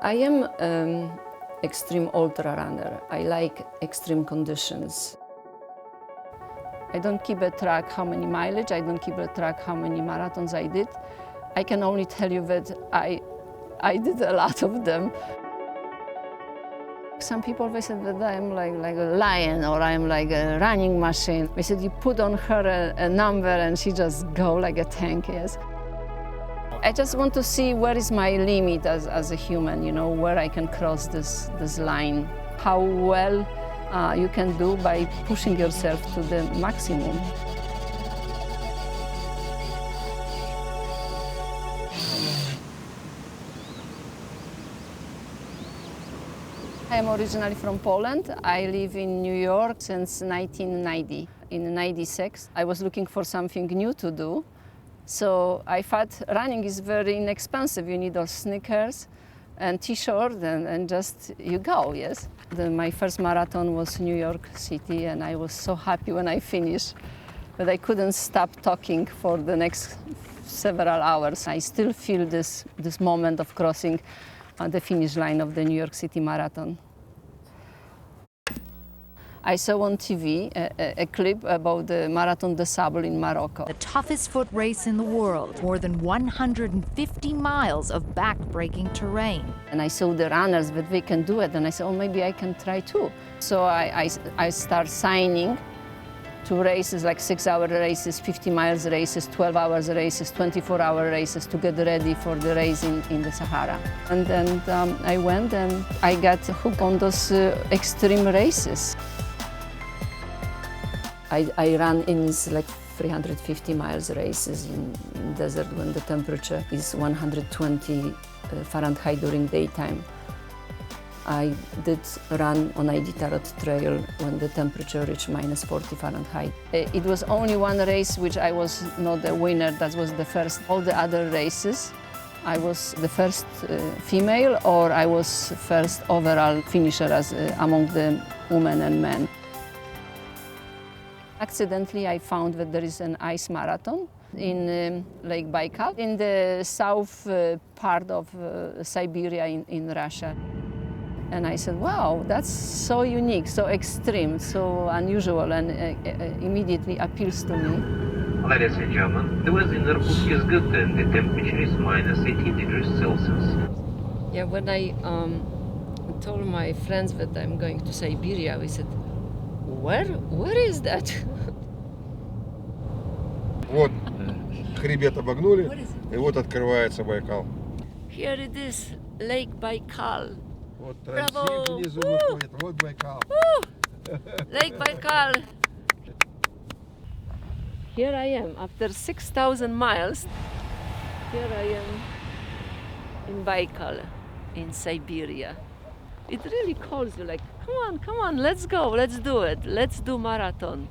I am extreme ultra runner. I like extreme conditions. I don't keep a track how many mileage, I don't keep a track how many marathons I did. I can only tell you that I did a lot of them. Some people, they said that I'm like a lion or I'm like a running machine. They said you put on her a number and she just go like a tank, yes. I just want to see where is my limit as a human, you know, where I can cross this line. How well you can do by pushing yourself to the maximum. I am originally from Poland. I live in New York since 1990. In '96, I was looking for something new to do. So I thought running is very inexpensive. You need all sneakers and t-shirt and just you go, yes. My first marathon was New York City and I was so happy when I finished. But I couldn't stop talking for the next several hours. I still feel this moment of crossing the finish line of the New York City Marathon. I saw on TV a clip about the Marathon des Sables in Morocco. The toughest foot race in the world, more than 150 miles of back-breaking terrain. And I saw the runners that they can do it, and I said, oh, maybe I can try too. So I start signing to races, like 6-hour races, 50 miles races, 12 hours races, 24-hour races to get ready for the race in the Sahara. And then I went and I got hooked on those extreme races. I ran in like 350 miles races in desert when the temperature is 120 Fahrenheit during daytime. I did run on Iditarod Trail when the temperature reached minus 40 Fahrenheit. It was only one race which I was not the winner, that was the first. All the other races, I was the first female or I was first overall finisher among the women and men. Accidentally, I found that there is an ice marathon in Lake Baikal, in the south part of Siberia in Russia. And I said, wow, that's so unique, so extreme, so unusual, and immediately appeals to me. Ladies and gentlemen, the weather in Irkutsk is good and the temperature is minus 18 degrees Celsius. Yeah, when I told my friends that I'm going to Siberia, we said, where is that? Вот хребет обогнули, и вот открывается Байкал. Here it is, Lake Baikal. Вот Браво! транзит внизу выходит, вот Байкал. Lake Baikal. Here I am, after 6,000 miles, here I am in Baikal, in Siberia. It really calls you like, come on, let's go, let's do it. Let's do marathon.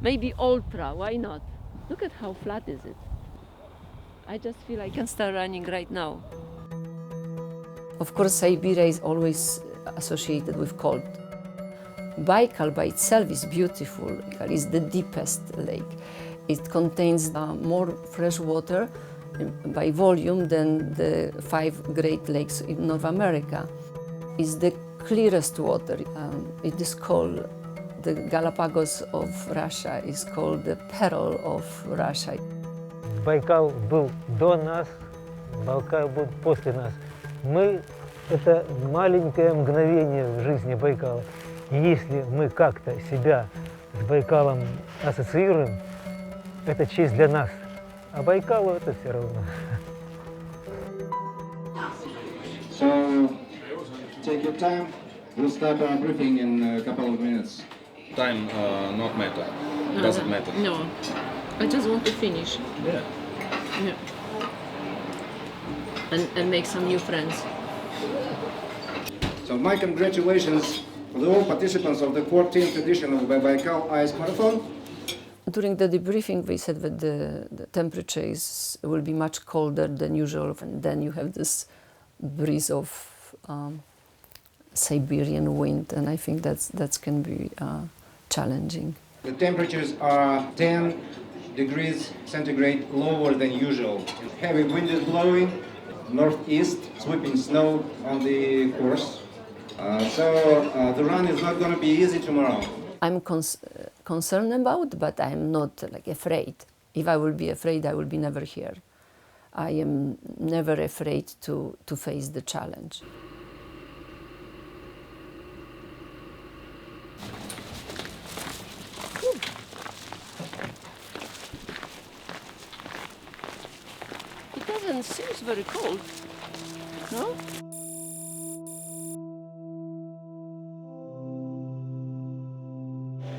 Maybe ultra, why not? Look at how flat is it. I just feel I can start running right now. Of course, Siberia is always associated with cold. Baikal by itself is beautiful. It's the deepest lake. It contains more fresh water by volume than the 5 Great Lakes in North America. It's the clearest water. It is called the Galapagos of Russia. It's called the Pearl of Russia. Байкал был до нас, Байкал был после нас. Мы – это маленькое мгновение в жизни Байкала. И если мы как-то себя с Байкалом ассоциируем, это честь для нас. А Байкалу это все равно. So, take your time. We'll start our briefing in a couple of minutes. Time not matter. Doesn't matter. No, I just want to finish. Yeah. Yeah. And make some new friends. So my congratulations to all participants of the 14th edition of the Baikal Ice Marathon. During the debriefing, they said that the temperature will be much colder than usual, and then you have this breeze of Siberian wind, and I think that can be challenging. The temperatures are 10 degrees centigrade lower than usual. Heavy wind is blowing, northeast, sweeping snow on the course. So the run is not going to be easy tomorrow. I'm concerned about, but I'm not like afraid. If I will be afraid, I will be never here. I am never afraid to face the challenge. It doesn't seem very cold, no?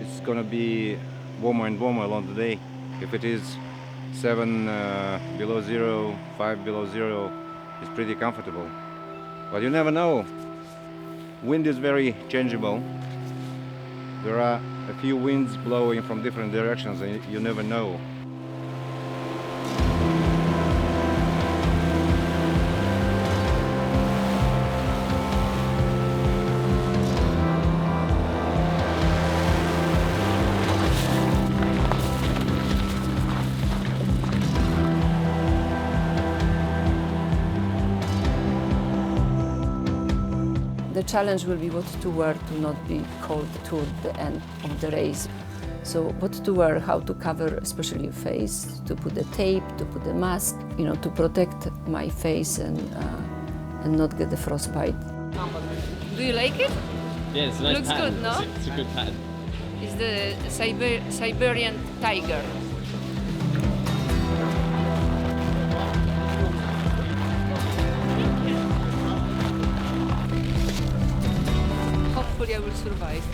It's gonna be warmer and warmer along the day. If it is 7 below zero, 5 below zero, it's pretty comfortable. But you never know. Wind is very changeable. There are a few winds blowing from different directions, and you never know. The challenge will be what to wear to not be cold toward the end of the race. So what to wear, how to cover especially your face, to put the tape, to put the mask, you know, to protect my face and not get the frostbite. Do you like it? Yeah, it's a nice Looks pattern. good, no? It's a good pattern. It's the Siberian tiger. Hopefully I will survive.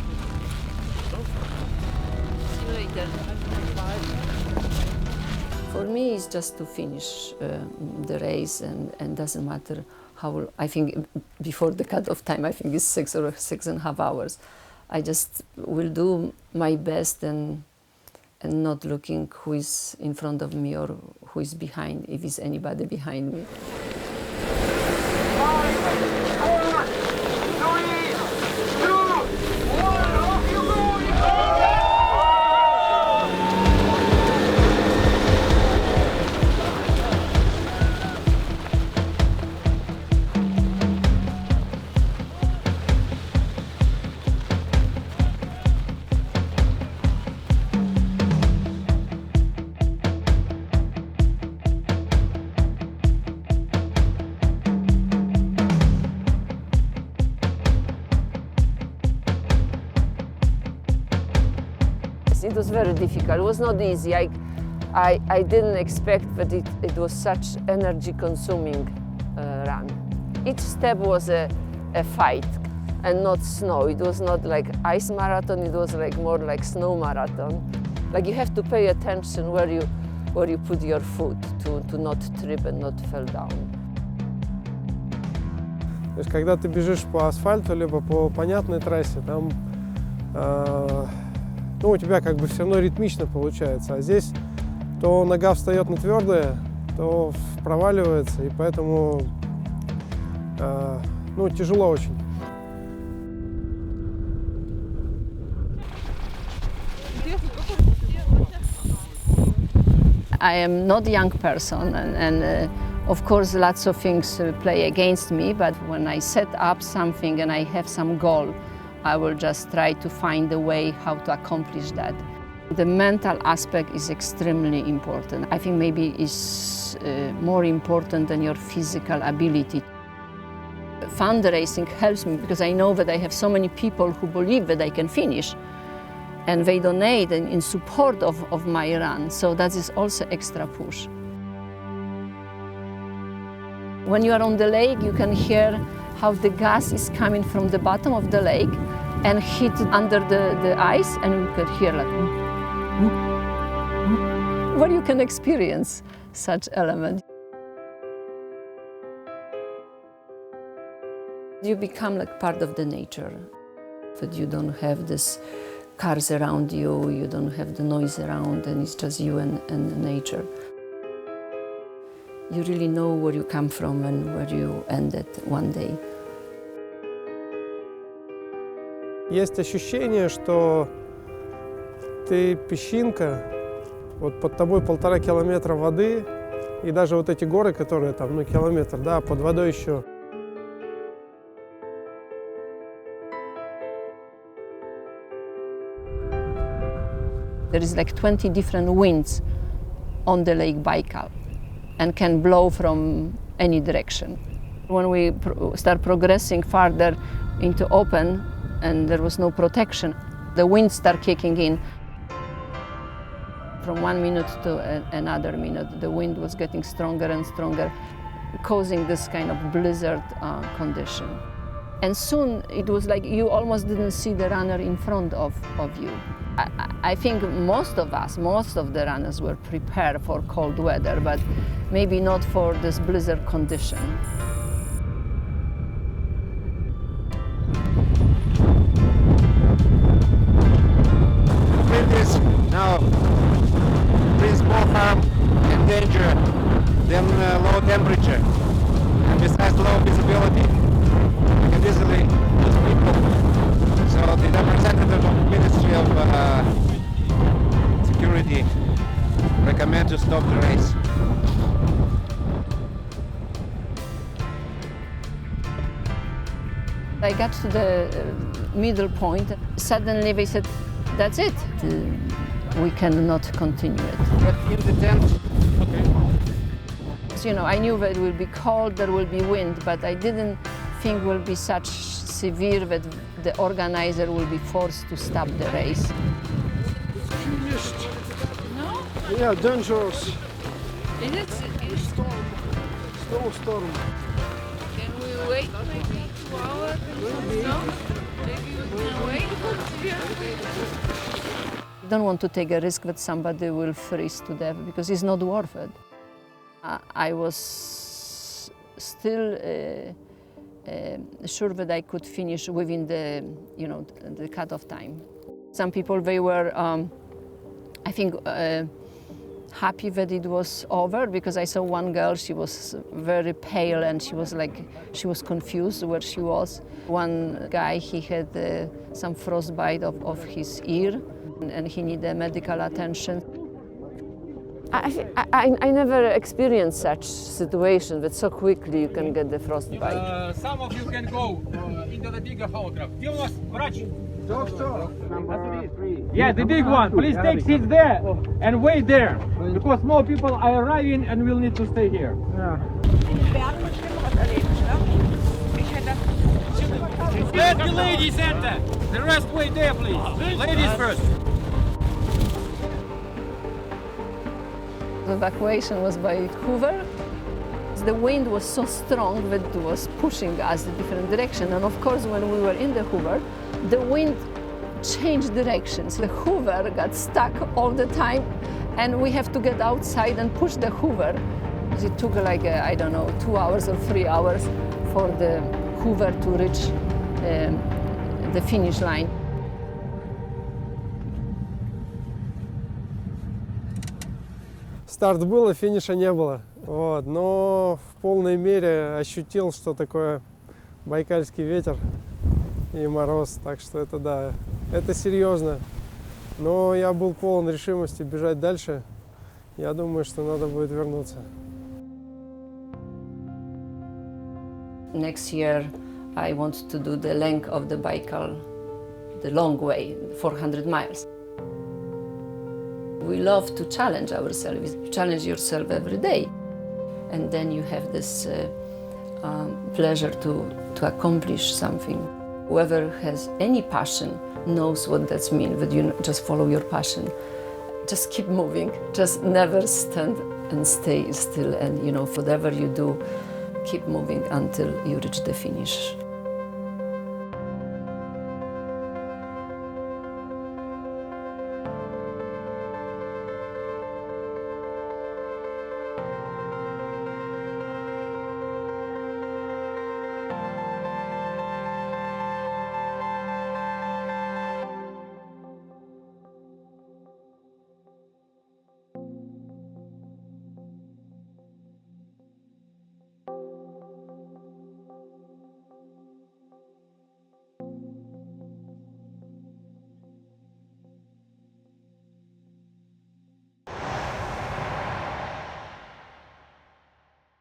See you later. For me, it's just to finish the race, and doesn't matter how. I think before the cut-off time, I think it's 6 or 6.5 hours. I just will do my best and not looking who is in front of me or who is behind, if it's anybody behind me. It was very difficult. It was not easy. I didn't expect that it was such energy-consuming run. Each step was a fight and not snow. It was not like ice marathon. It was like more like snow marathon. Like you have to pay attention where you put your foot to not trip and not fall down. То есть, когда ты бежишь по асфальту либо по понятной трассе, там ну, у тебя как бы все равно ритмично получается, а здесь то нога встает на твердое, то проваливается, и поэтому ну, тяжело очень. I am not a young person, and of course lots of things play against me, but when I set up something and I have some goal, I will just try to find a way how to accomplish that. The mental aspect is extremely important. I think maybe it's more important than your physical ability. Fundraising helps me because I know that I have so many people who believe that I can finish, and they donate in support of my run, so that is also extra push. When you are on the lake, you can hear how the gas is coming from the bottom of the lake and hit under the ice, and you could hear like, where you can experience such element. You become like part of the nature, but you don't have this cars around you, you don't have the noise around, and it's just you and nature. You really know where you come from and where you ended one day. Есть ощущение, что ты песчинка, вот под тобой 1,5 километра воды, И даже вот эти горы, которые там, ну, километр, да, под водой еще. There is like 20 different winds on the Lake Baikal and can blow from any direction. When we start progressing farther into open and there was no protection, the winds start kicking in. From 1 minute to another minute, the wind was getting stronger and stronger, causing this kind of blizzard condition. And soon it was like you almost didn't see the runner in front of you. I think most of the runners were prepared for cold weather, but maybe not for this blizzard condition. Wind is now breeze more harm and danger than low temperature. And besides low visibility, you can easily lose people. So the representative of the Ministry of Security recommend to stop the race. I got to the middle point. Suddenly they said, that's it. We cannot continue it. But in the tent, You know, I knew that it will be cold, there will be wind, but I didn't think it will be such severe that the organizer will be forced to stop the race. Finished. No? Yeah, dangerous. Is it? Snowstorm. Can we wait maybe 2 hours? No? Maybe we can wait? I don't want to take a risk that somebody will freeze to death because it's not worth it. I was still sure that I could finish within the, the cutoff time. Some people, they were, I think, happy that it was over because I saw one girl, she was very pale and she was confused where she was. One guy, he had some frostbite of his ear and he needed medical attention. I never experienced such situation that so quickly you can get the frostbite. Some of you can go into the bigger holograph. Где у нас врач? Yeah, the big one. Please take seats there and wait there because more people are arriving and we'll need to stay here. Let the ladies enter. The rest wait there, please. Ladies first. The evacuation was by Hoover. The wind was so strong that it was pushing us in different directions. And of course, when we were in the Hoover, the wind changed directions. The Hoover got stuck all the time, and we have to get outside and push the Hoover. It took like, I don't know, 2 hours or 3 hours for the Hoover to reach the finish line. Старт был, а финиша не было. Вот. Но в полной мере ощутил, что такое байкальский ветер и мороз. Так что это да, это серьезно. Но я был полон решимости бежать дальше. Я думаю, что надо будет вернуться. Next year, I want to do the length of the Baikal, the long way, 400 miles. We love to challenge ourselves. You challenge yourself every day. And then you have this pleasure to accomplish something. Whoever has any passion knows what that means, that you just follow your passion. Just keep moving. Just never stand and stay still. And, whatever you do, keep moving until you reach the finish.